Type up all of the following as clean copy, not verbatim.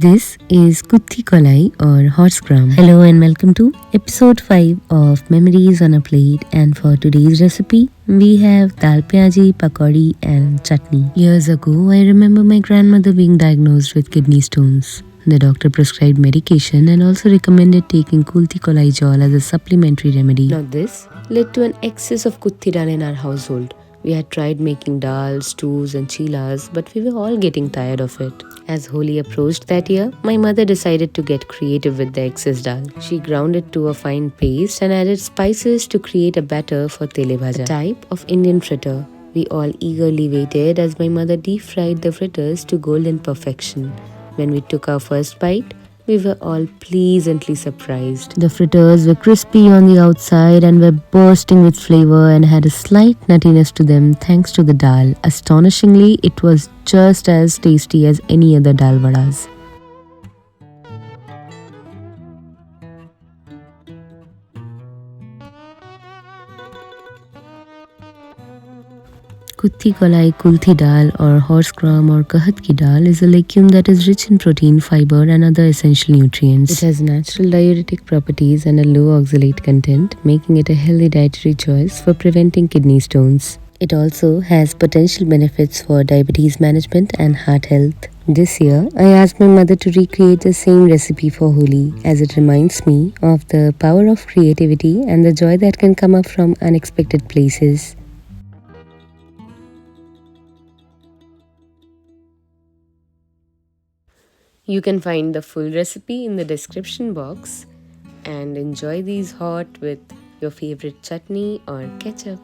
This is Kulthi Kolai or horse gram. Hello and welcome to episode 5 of Memories on a Plate, and for today's recipe we have dal piyaji, pakori and chutney. Years ago I remember my grandmother being diagnosed with kidney stones. The doctor prescribed medication and also recommended taking Kulthi Kolai Dal as a supplementary remedy. Now this led to an excess of Kulthi Dal in our household. We had tried making dal, stews and chillies, but we were all getting tired of it. As Holi approached that year, my mother decided to get creative with the excess dal. She ground it to a fine paste and added spices to create a batter for tele bhaja, a type of Indian fritter. We all eagerly waited as my mother deep-fried the fritters to golden perfection. When we took our first bite, we were all pleasantly surprised. The fritters were crispy on the outside and were bursting with flavor and had a slight nuttiness to them thanks to the dal. Astonishingly, it was just as tasty as any other dal vadas. Kulthi Dal or horse gram or kahat ki dal is a legume that is rich in protein, fiber and other essential nutrients. It has natural diuretic properties and a low oxalate content, making it a healthy dietary choice for preventing kidney stones. It also has potential benefits for diabetes management and heart health. This year, I asked my mother to recreate the same recipe for Holi, as it reminds me of the power of creativity and the joy that can come up from unexpected places. You can find the full recipe in the description box and enjoy these hot with your favorite chutney or ketchup.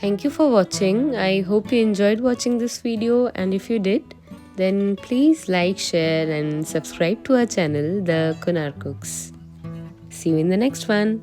Thank you for watching. I hope you enjoyed watching this video, and if you did, then please like, share and subscribe to our channel, The Kunar Cooks. See you in the next one.